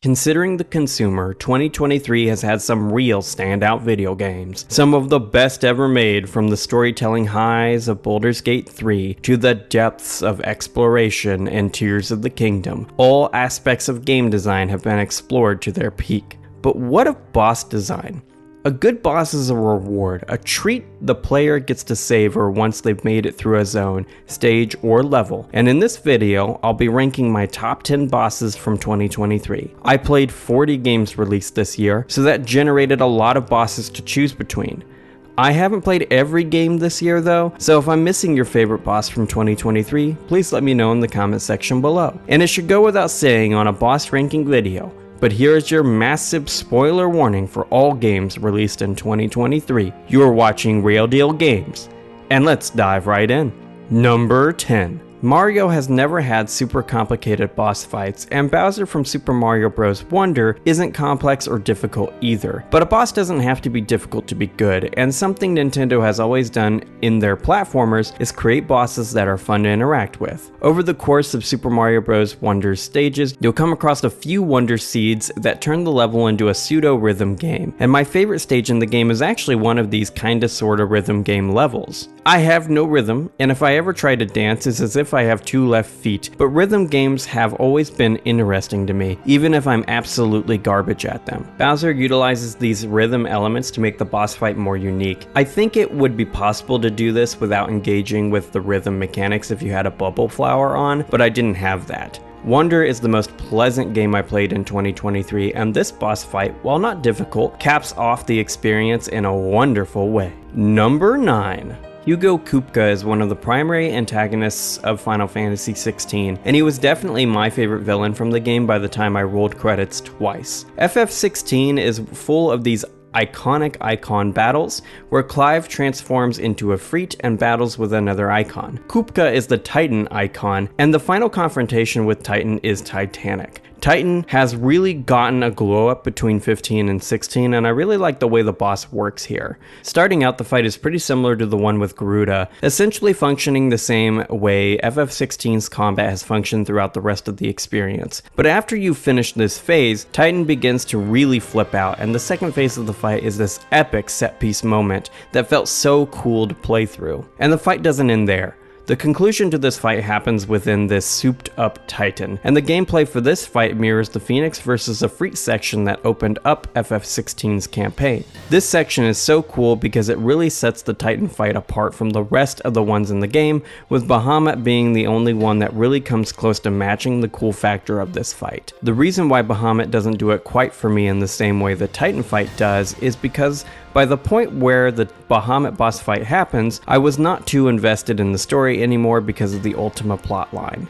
Considering the consumer, 2023 has had some real standout video games. Some of the best ever made, from the storytelling highs of Baldur's Gate 3 to the depths of exploration in Tears of the Kingdom. All aspects of game design have been explored to their peak. But what of boss design? A good boss is a reward, a treat the player gets to savor once they've made it through a zone, stage, or level. And in this video, I'll be ranking my top 10 bosses from 2023. I played 40 games released this year, so that generated a lot of bosses to choose between. I haven't played every game this year though, so if I'm missing your favorite boss from 2023, please let me know in the comment section below. And it should go without saying on a boss ranking video, but here is your massive spoiler warning for all games released in 2023. You are watching Real Deal Games, and let's dive right in. Number 10. Mario has never had super complicated boss fights, and Bowser from Super Mario Bros. Wonder isn't complex or difficult either. But a boss doesn't have to be difficult to be good, and something Nintendo has always done in their platformers is create bosses that are fun to interact with. Over the course of Super Mario Bros. Wonder's stages, you'll come across a few Wonder Seeds that turn the level into a pseudo-rhythm game, and my favorite stage in the game is actually one of these kinda sorta rhythm game levels. I have no rhythm, and if I ever try to dance, it's as if I have two left feet, but rhythm games have always been interesting to me, even if I'm absolutely garbage at them. Bowser utilizes these rhythm elements to make the boss fight more unique. I think it would be possible to do this without engaging with the rhythm mechanics if you had a bubble flower on, but I didn't have that. Wonder is the most pleasant game I played in 2023, and this boss fight, while not difficult, caps off the experience in a wonderful way. Number 9. Hugo Kupka is one of the primary antagonists of Final Fantasy XVI, and he was definitely my favorite villain from the game by the time I rolled credits twice. FF16 is full of these iconic icon battles, where Clive transforms into a Efreet and battles with another icon. Kupka is the Titan icon, and the final confrontation with Titan is titanic. Titan has really gotten a glow up between 15 and 16, and I really like the way the boss works here. Starting out, the fight is pretty similar to the one with Garuda, essentially functioning the same way FF16's combat has functioned throughout the rest of the experience. But after you finish this phase, Titan begins to really flip out, and the second phase of the fight is this epic set piece moment that felt so cool to play through. And the fight doesn't end there. The conclusion to this fight happens within this souped up Titan, and the gameplay for this fight mirrors the Phoenix vs. Efreet section that opened up FF16's campaign. This section is so cool because it really sets the Titan fight apart from the rest of the ones in the game, with Bahamut being the only one that really comes close to matching the cool factor of this fight. The reason why Bahamut doesn't do it quite for me in the same way the Titan fight does is because by the point where the Bahamut boss fight happens, I was not too invested in the story anymore because of the Ultima plotline.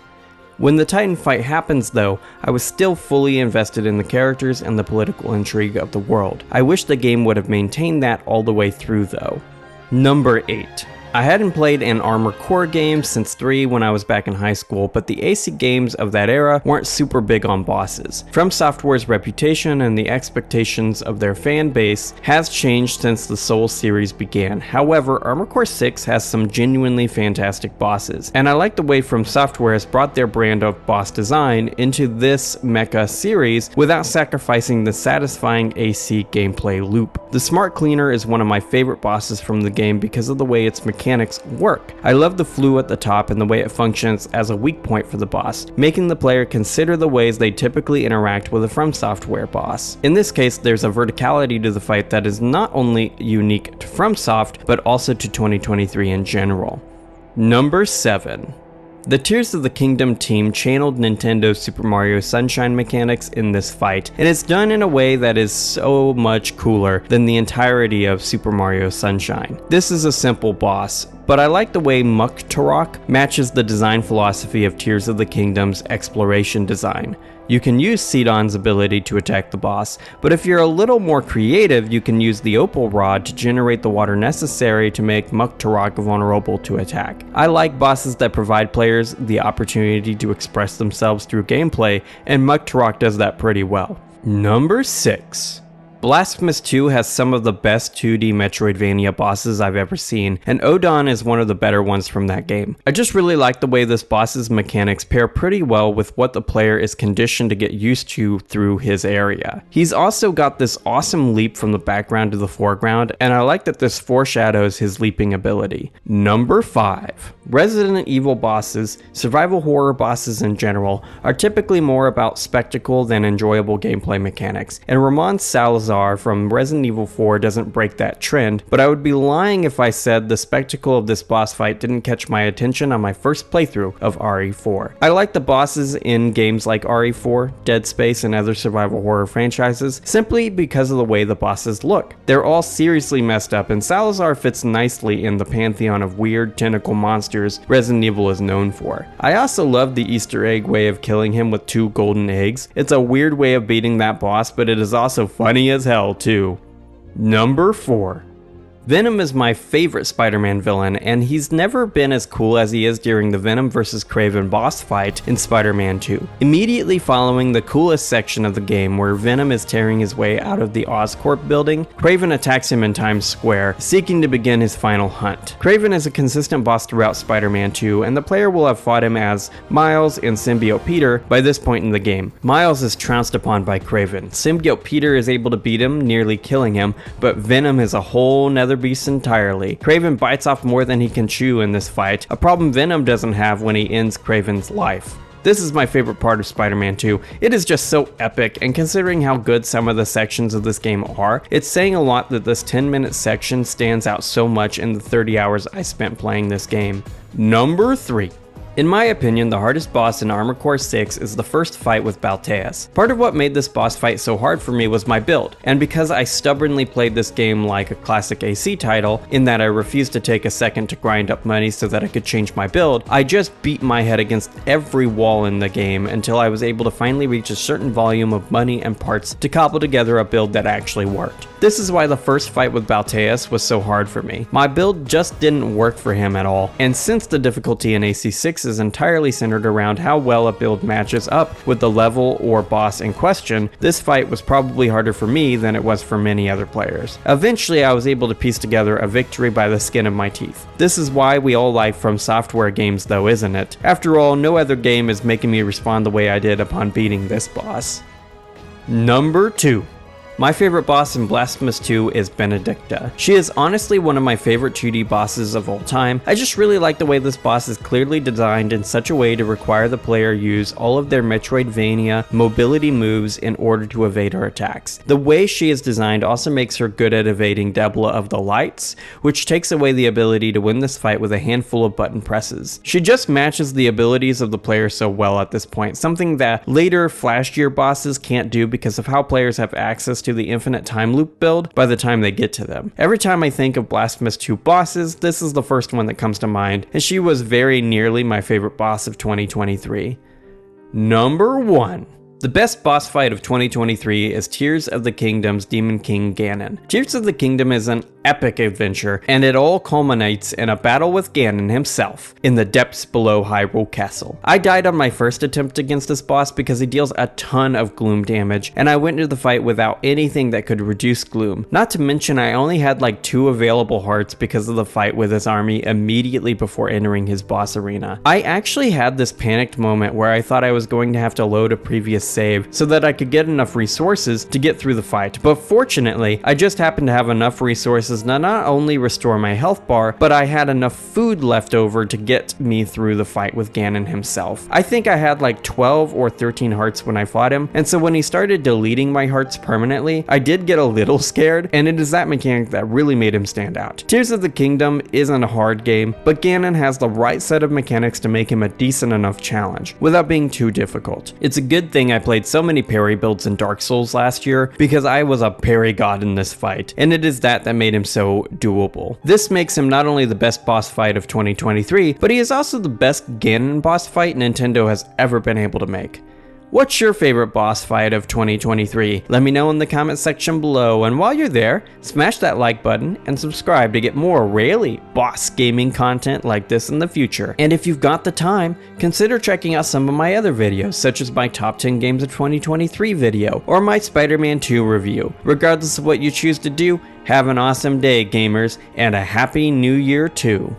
When the Titan fight happens though, I was still fully invested in the characters and the political intrigue of the world. I wish the game would have maintained that all the way through though. Number 8. I hadn't played an Armored Core game since 3 when I was back in high school, but the AC games of that era weren't super big on bosses. From Software's reputation and the expectations of their fan base has changed since the Soul series began. However, Armored Core 6 has some genuinely fantastic bosses, and I like the way From Software has brought their brand of boss design into this mecha series without sacrificing the satisfying AC gameplay loop. The Smart Cleaner is one of my favorite bosses from the game because of the way its mechanics work. I love the flue at the top and the way it functions as a weak point for the boss, making the player consider the ways they typically interact with a From Software boss. In this case, there's a verticality to the fight that is not only unique to FromSoft, but also to 2023 in general. Number 7. The Tears of the Kingdom team channeled Nintendo's Super Mario Sunshine mechanics in this fight, and it's done in a way that is so much cooler than the entirety of Super Mario Sunshine. This is a simple boss, but I like the way Muk-Turok matches the design philosophy of Tears of the Kingdom's exploration design. You can use Sidon's ability to attack the boss, but if you're a little more creative, you can use the Opal Rod to generate the water necessary to make Muk-Turok vulnerable to attack. I like bosses that provide players the opportunity to express themselves through gameplay, and Muk-Turok does that pretty well. Number 6. Blasphemous 2 has some of the best 2D Metroidvania bosses I've ever seen, and Odon is one of the better ones from that game. I just really like the way this boss's mechanics pair pretty well with what the player is conditioned to get used to through his area. He's also got this awesome leap from the background to the foreground, and I like that this foreshadows his leaping ability. Number 5. Resident Evil bosses, survival horror bosses in general, are typically more about spectacle than enjoyable gameplay mechanics, and Ramon Salazar from Resident Evil 4 doesn't break that trend, but I would be lying if I said the spectacle of this boss fight didn't catch my attention on my first playthrough of RE4. I like the bosses in games like RE4, Dead Space, and other survival horror franchises simply because of the way the bosses look. They're all seriously messed up, and Salazar fits nicely in the pantheon of weird tentacle monsters Resident Evil is known for. I also love the Easter egg way of killing him with 2 golden eggs. It's a weird way of beating that boss, but it is also funny as hell too. Number 4. Venom is my favorite Spider-Man villain, and he's never been as cool as he is during the Venom vs. Kraven boss fight in Spider-Man 2. Immediately following the coolest section of the game where Venom is tearing his way out of the Oscorp building, Kraven attacks him in Times Square, seeking to begin his final hunt. Kraven is a consistent boss throughout Spider-Man 2, and the player will have fought him as Miles and Symbiote Peter by this point in the game. Miles is trounced upon by Kraven. Symbiote Peter is able to beat him, nearly killing him, but Venom is a whole nother beast entirely. Kraven bites off more than he can chew in this fight, a problem Venom doesn't have when he ends Kraven's life. This is my favorite part of Spider-Man 2. It is just so epic, and considering how good some of the sections of this game are, it's saying a lot that this 10-minute section stands out so much in the 30 hours I spent playing this game. Number 3. In my opinion, the hardest boss in Armored Core 6 is the first fight with Balteus. Part of what made this boss fight so hard for me was my build, and because I stubbornly played this game like a classic AC title, in that I refused to take a second to grind up money so that I could change my build, I just beat my head against every wall in the game until I was able to finally reach a certain volume of money and parts to cobble together a build that actually worked. This is why the first fight with Balteus was so hard for me. My build just didn't work for him at all, and since the difficulty in AC6 is entirely centered around how well a build matches up with the level or boss in question, this fight was probably harder for me than it was for many other players. Eventually, I was able to piece together a victory by the skin of my teeth. This is why we all like From Software games though, isn't it? After all, no other game is making me respond the way I did upon beating this boss. Number 2. My favorite boss in Blasphemous 2 is Benedicta. She is honestly one of my favorite 2D bosses of all time. I just really like the way this boss is clearly designed in such a way to require the player use all of their Metroidvania mobility moves in order to evade her attacks. The way she is designed also makes her good at evading Debla of the Lights, which takes away the ability to win this fight with a handful of button presses. She just matches the abilities of the player so well at this point, something that later flashier bosses can't do because of how players have access to the infinite time loop build by the time they get to them. Every time I think of Blasphemous 2 bosses, this is the first one that comes to mind, and she was very nearly my favorite boss of 2023. Number 1. The best boss fight of 2023 is Tears of the Kingdom's Demon King Ganon. Tears of the Kingdom is an epic adventure, and it all culminates in a battle with Ganon himself in the depths below Hyrule Castle. I died on my first attempt against this boss because he deals a ton of gloom damage, and I went into the fight without anything that could reduce gloom. Not to mention I only had like 2 available hearts because of the fight with his army immediately before entering his boss arena. I actually had this panicked moment where I thought I was going to have to load a previous save so that I could get enough resources to get through the fight, but fortunately I just happened to have enough resources to not only restore my health bar, but I had enough food left over to get me through the fight with Ganon himself. I think I had like 12 or 13 hearts when I fought him, and so when he started deleting my hearts permanently, I did get a little scared, and it is that mechanic that really made him stand out. Tears of the Kingdom isn't a hard game, but Ganon has the right set of mechanics to make him a decent enough challenge, without being too difficult. It's a good thing I played so many parry builds in Dark Souls last year, because I was a parry god in this fight, and it is that made him so doable. This makes him not only the best boss fight of 2023, but he is also the best Ganon boss fight Nintendo has ever been able to make. What's your favorite boss fight of 2023? Let me know in the comment section below, and while you're there, smash that like button and subscribe to get more really boss gaming content like this in the future. And if you've got the time, consider checking out some of my other videos, such as my top 10 games of 2023 video, or my Spider-Man 2 review. Regardless of what you choose to do, have an awesome day, gamers, and a happy new year too.